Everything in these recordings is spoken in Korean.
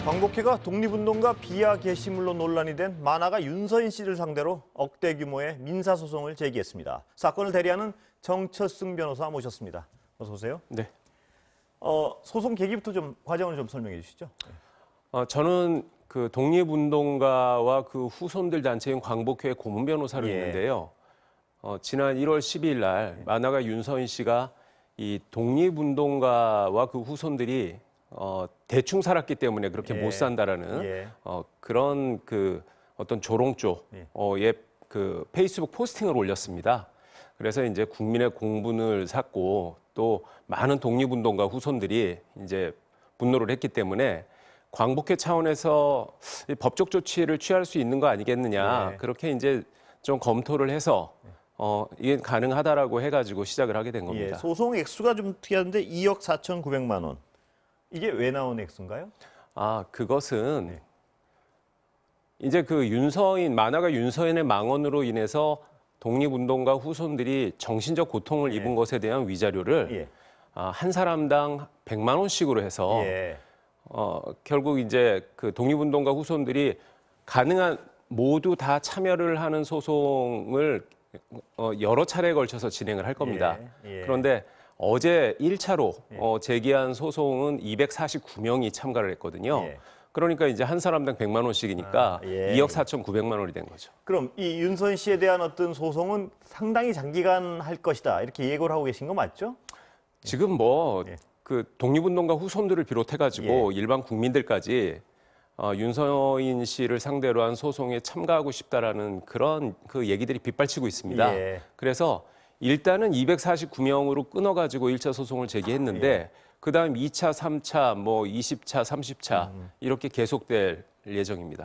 광복회가 독립운동가 비하 게시물로 논란이 된 만화가 윤서인 씨를 상대로 억대 규모의 민사소송을 제기했습니다. 사건을 대리하는 정철승 변호사 모셨습니다. 어서 오세요. 네. 소송 계기부터 좀 과정을 좀 설명해 주시죠. 저는 그 독립운동가와 그 후손들 단체인 광복회 고문 변호사로 있는데요. 지난 1월 12일 날 만화가 윤서인 씨가 이 독립운동가와 그 후손들이 대충 살았기 때문에 그렇게 못 산다라는 그런 그 어떤 조롱조의 그 페이스북 포스팅을 올렸습니다. 그래서 이제 국민의 공분을 샀고 또 많은 독립운동가 후손들이 이제 분노를 했기 때문에 광복회 차원에서 법적 조치를 취할 수 있는 거 아니겠느냐 그렇게 이제 좀 검토를 해서 이게 가능하다라고 해가지고 시작을 하게 된 겁니다. 소송 액수가 좀 특이한데 2억 4,900만 원. 이게 왜 나온 액수인가요? 그것은 이제 그 만화가 윤서인의 망언으로 인해서 독립운동가 후손들이 정신적 고통을 입은 것에 대한 위자료를 한 사람당 100만 원씩으로 해서 결국 이제 그 독립운동가 후손들이 가능한 모두 다 참여를 하는 소송을 여러 차례에 걸쳐서 진행을 할 겁니다. 그런데 어제 1차로 제기한 소송은 249명이 참가를 했거든요. 그러니까 이제 한 사람당 100만 원씩이니까 2억 4,900만 원이 된 거죠. 그럼 이 윤서인 씨에 대한 어떤 소송은 상당히 장기간 할 것이다. 이렇게 예고를 하고 계신 거 맞죠? 지금 그 독립운동가 후손들을 비롯해가지고 일반 국민들까지 윤서인 씨를 상대로 한 소송에 참가하고 싶다라는 그런 그 얘기들이 빗발치고 있습니다. 그래서 일단은 249명으로 끊어가지고 1차 소송을 제기했는데 그다음 2차, 3차, 20차, 30차 이렇게 계속될 예정입니다.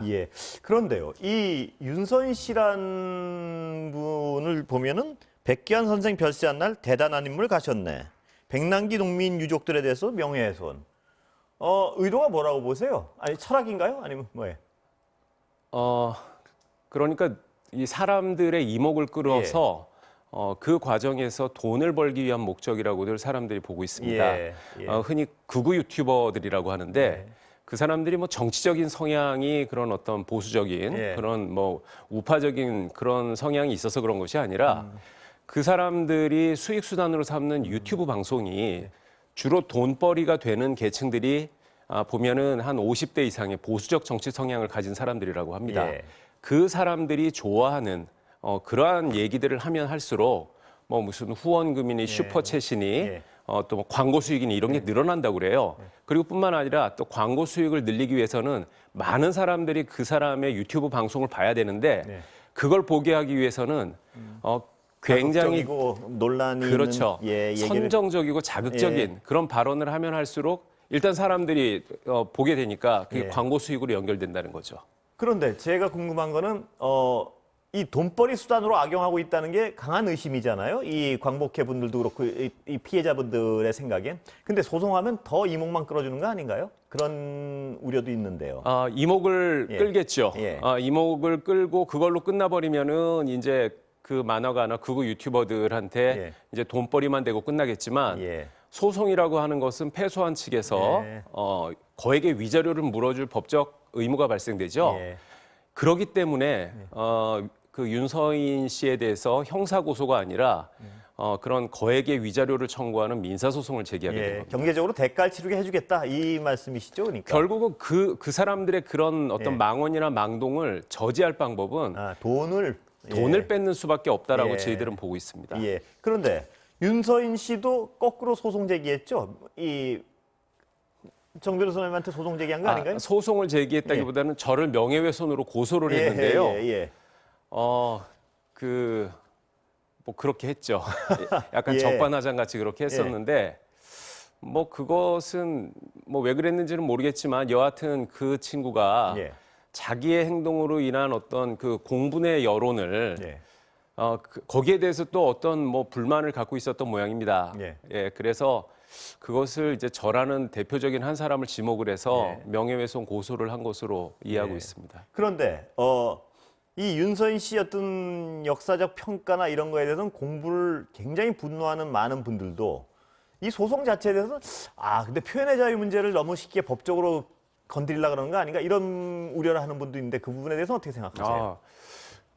그런데요, 이 윤서인 씨란 분을 보면은 백기환 선생 별세한 날 대단한 인물 가셨네. 백남기 농민 유족들에 대해서 명예훼손. 의도가 뭐라고 보세요? 아니 철학인가요? 아니면 뭐예요? 그러니까 이 사람들의 이목을 끌어서 그 과정에서 돈을 벌기 위한 목적이라고들 사람들이 보고 있습니다. 흔히 극우 유튜버들이라고 하는데 그 사람들이 정치적인 성향이 그런 어떤 보수적인 그런 우파적인 그런 성향이 있어서 그런 것이 아니라 그 사람들이 수익 수단으로 삼는 유튜브 방송이 주로 돈벌이가 되는 계층들이 보면은 한 50대 이상의 보수적 정치 성향을 가진 사람들이라고 합니다. 그 사람들이 좋아하는 그러한 얘기들을 하면 할수록 무슨 후원금이니 슈퍼챗이니 또 광고 수익이니 이런 게 늘어난다고 그래요. 그리고 뿐만 아니라 또 광고 수익을 늘리기 위해서는 많은 사람들이 그 사람의 유튜브 방송을 봐야 되는데 그걸 보게 하기 위해서는 굉장히 논란이 그렇죠. 선정적이고 자극적인 그런 발언을 하면 할수록 일단 사람들이 보게 되니까 그게 광고 수익으로 연결된다는 거죠. 그런데 제가 궁금한 거는 이 돈벌이 수단으로 악용하고 있다는 게 강한 의심이잖아요. 이 광복회 분들도 그렇고 이 피해자분들의 생각엔. 근데 소송하면 더 이목만 끌어주는 거 아닌가요? 그런 우려도 있는데요. 이목을 끌겠죠. 이목을 끌고 그걸로 끝나버리면은 이제 그 만화가나 극우 유튜버들한테 이제 돈벌이만 되고 끝나겠지만 소송이라고 하는 것은 패소한 측에서 거액의 위자료를 물어줄 법적 의무가 발생되죠. 그렇기 때문에 그 윤서인 씨에 대해서 형사 고소가 아니라 그런 거액의 위자료를 청구하는 민사 소송을 제기하게 된 겁니다. 경제적으로 대가를 치르게 해주겠다 이 말씀이시죠, 그러니까. 결국은 그 사람들의 그런 어떤 망언이나 망동을 저지할 방법은 돈을 뺏는 수밖에 없다라고 저희들은 보고 있습니다. 그런데 윤서인 씨도 거꾸로 소송 제기했죠. 정 변호사님한테 소송 제기한 거 아닌가요? 소송을 제기했다기보다는 저를 명예훼손으로 고소를 했는데요. 그렇게 했죠. 약간 적반하장 같이 그렇게 했었는데 그것은 왜 그랬는지는 모르겠지만 여하튼 그 친구가 자기의 행동으로 인한 어떤 그 공분의 여론을 거기에 대해서 또 어떤 불만을 갖고 있었던 모양입니다. 그래서 그것을 이제 저라는 대표적인 한 사람을 지목을 해서 명예훼손 고소를 한 것으로 이해하고 있습니다. 그런데 이 윤서인 씨 어떤 역사적 평가나 이런 거에 대해서는 공부를 굉장히 분노하는 많은 분들도 이 소송 자체에 대해서 근데 표현의 자유 문제를 너무 쉽게 법적으로 건드리려 그러는 거 아닌가 이런 우려를 하는 분도 있는데 그 부분에 대해서 어떻게 생각하세요?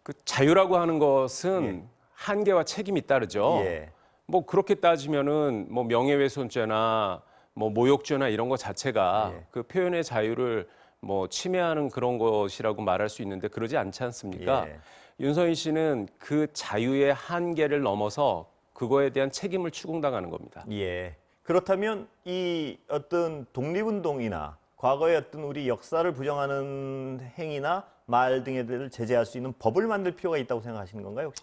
그 자유라고 하는 것은 예. 한계와 책임이 따르죠. 예. 뭐 그렇게 따지면은 뭐 명예훼손죄나 뭐 모욕죄나 이런 것 자체가 예. 그 표현의 자유를 뭐 침해하는 그런 것이라고 말할 수 있는데 그러지 않지 않습니까? 예. 윤서인 씨는 그 자유의 한계를 넘어서 그거에 대한 책임을 추궁당하는 겁니다. 예. 그렇다면 이 어떤 독립운동이나 과거의 어떤 우리 역사를 부정하는 행위나 말 등에 대해 제재할 수 있는 법을 만들 필요가 있다고 생각하시는 건가요, 혹시?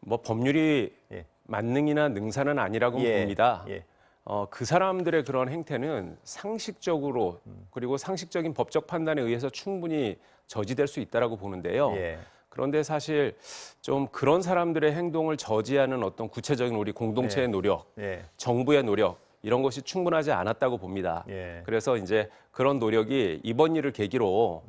뭐 법률이 예. 만능이나 능사는 아니라고 예. 봅니다. 예. 그 사람들의 그런 행태는 상식적으로 그리고 상식적인 법적 판단에 의해서 충분히 저지될 수 있다라고 보는데요. 예. 그런데 사실 좀 그런 사람들의 행동을 저지하는 어떤 구체적인 우리 공동체의 노력, 예. 정부의 노력 이런 것이 충분하지 않았다고 봅니다. 예. 그래서 이제 그런 노력이 이번 일을 계기로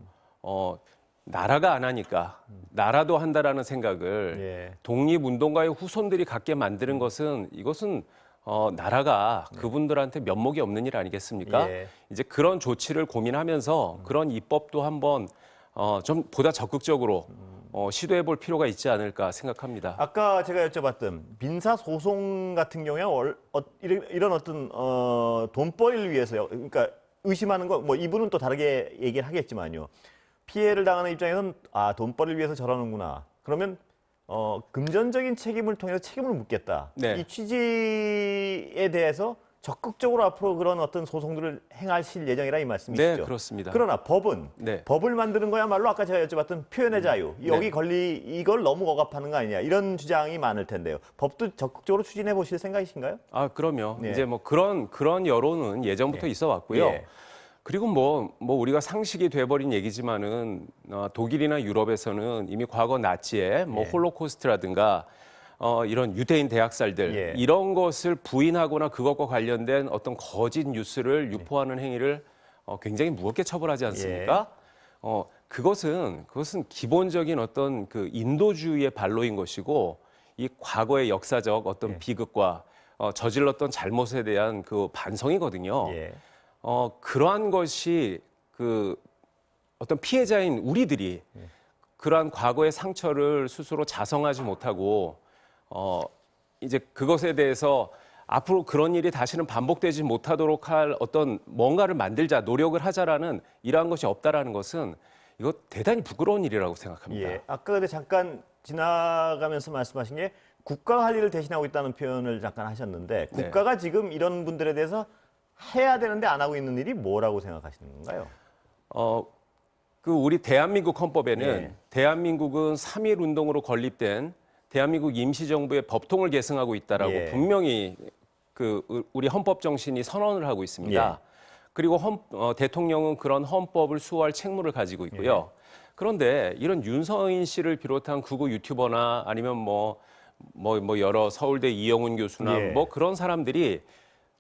나라가 안 하니까 나라도 한다라는 생각을 예. 독립운동가의 후손들이 갖게 만드는 것은 이것은 나라가 그분들한테 면목이 없는 일 아니겠습니까? 예. 이제 그런 조치를 고민하면서 그런 입법도 한번 좀 보다 적극적으로 시도해 볼 필요가 있지 않을까 생각합니다. 아까 제가 여쭤봤던 민사 소송 같은 경우에 이런 어떤 돈벌이를 위해서요. 그러니까 의심하는 거 뭐 이분은 또 다르게 얘기를 하겠지만요. 피해를 당하는 입장에서는 돈벌이를 위해서 저러는구나. 그러면 금전적인 책임을 통해서 책임을 묻겠다. 네. 이 취지에 대해서 적극적으로 앞으로 그런 어떤 소송들을 행하실 예정이라 이 말씀이시죠? 네, 그렇습니다. 그러나 법은 네. 법을 만드는 거야말로 아까 제가 여쭤봤던 표현의 자유 여기 이걸 너무 억압하는 거 아니냐 이런 주장이 많을 텐데요. 법도 적극적으로 추진해 보실 생각이신가요? 그럼요. 네. 이제 뭐 그런 여론은 예전부터 있어 왔고요. 예. 그리고 뭐 우리가 상식이 돼버린 얘기지만은 독일이나 유럽에서는 이미 과거 나치의 뭐 예. 홀로코스트라든가 이런 유대인 대학살들 예. 이런 것을 부인하거나 그것과 관련된 어떤 거짓 뉴스를 유포하는 행위를 굉장히 무겁게 처벌하지 않습니까? 그것은 기본적인 어떤 그 인도주의의 발로인 것이고 이 과거의 역사적 어떤 예. 비극과 저질렀던 잘못에 대한 그 반성이거든요. 예. 그러한 것이 그 어떤 피해자인 우리들이 그러한 과거의 상처를 스스로 자성하지 못하고 이제 그것에 대해서 앞으로 그런 일이 다시는 반복되지 못하도록 할 어떤 뭔가를 만들자, 노력을 하자라는 이러한 것이 없다라는 것은 이거 대단히 부끄러운 일이라고 생각합니다. 예. 아까 근데 잠깐 지나가면서 말씀하신 게 국가가 할 일을 대신하고 있다는 표현을 잠깐 하셨는데 국가가 지금 이런 분들에 대해서 해야 되는데 안 하고 있는 일이 뭐라고 생각하시는 건가요? 그 우리 대한민국 헌법에는 예. 대한민국은 3.1 운동으로 건립된 대한민국 임시정부의 법통을 계승하고 있다라고 예. 분명히 그 우리 헌법 정신이 선언을 하고 있습니다. 예. 그리고 대통령은 그런 헌법을 수호할 책무를 가지고 있고요. 그런데 이런 윤서인 씨를 비롯한 극우 유튜버나 아니면 뭐 여러 서울대 이영훈 교수나 예. 뭐 그런 사람들이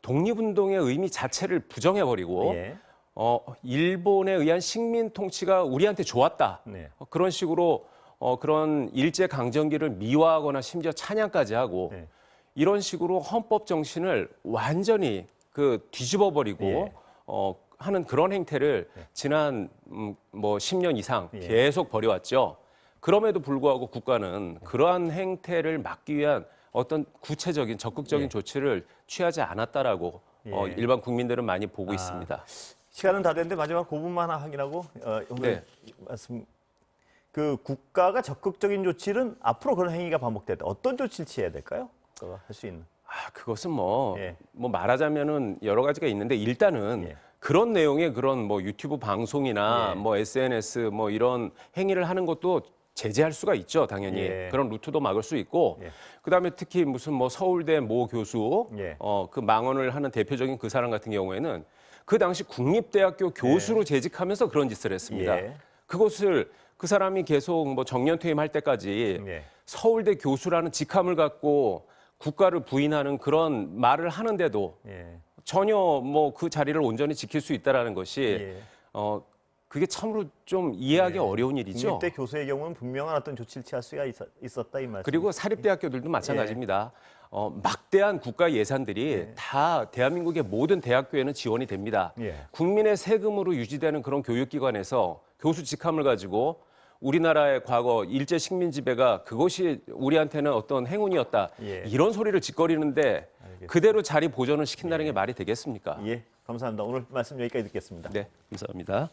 독립운동의 의미 자체를 부정해버리고 예. 일본에 의한 식민 통치가 우리한테 좋았다. 네. 그런 식으로 그런 일제 강점기를 미화하거나 심지어 찬양까지 하고 네. 이런 식으로 헌법 정신을 완전히 그 뒤집어버리고 예. 하는 그런 행태를 지난 뭐 10년 이상 예. 계속 벌여왔죠. 그럼에도 불구하고 국가는 그러한 행태를 막기 위한 어떤 구체적인 적극적인 예. 조치를 취하지 않았다라고 예. 일반 국민들은 많이 보고 있습니다. 시간은 다 됐는데 마지막 그 부분만 하나 확인하고 오늘 말씀 그 국가가 적극적인 조치는 앞으로 그런 행위가 반복됐다. 어떤 조치를 취해야 될까요? 할 수 있는. 그것은 뭐 예. 말하자면은 여러 가지가 있는데 일단은 예. 그런 내용의 그런 뭐 유튜브 방송이나 예. 뭐 SNS 뭐 이런 행위를 하는 것도 제재할 수가 있죠, 당연히. 예. 그런 루트도 막을 수 있고. 예. 그다음에 특히 무슨 뭐 서울대 모 교수 예. 그 망언을 하는 대표적인 그 사람 같은 경우에는 그 당시 국립대학교 교수로 재직하면서 그런 짓을 했습니다. 예. 그것을 그 사람이 계속 뭐 정년 퇴임할 때까지 예. 서울대 교수라는 직함을 갖고 국가를 부인하는 그런 말을 하는데도 예. 전혀 뭐 그 자리를 온전히 지킬 수 있다라는 것이 예. 그게 참으로 좀 이해하기 어려운 일이죠. 국립대 교수의 경우는 분명한 어떤 조치를 취할 수가 있었다 이 말씀. 그리고 사립대학교들도 마찬가지입니다. 막대한 국가 예산들이 다 대한민국의 모든 대학교에는 지원이 됩니다. 예. 국민의 세금으로 유지되는 그런 교육기관에서 교수 직함을 가지고 우리나라의 과거 일제 식민 지배가 그것이 우리한테는 어떤 행운이었다. 예. 이런 소리를 짓거리는데 그대로 자리 보존을 시킨다는 게 말이 되겠습니까? 예, 감사합니다. 오늘 말씀 여기까지 듣겠습니다. 네, 감사합니다.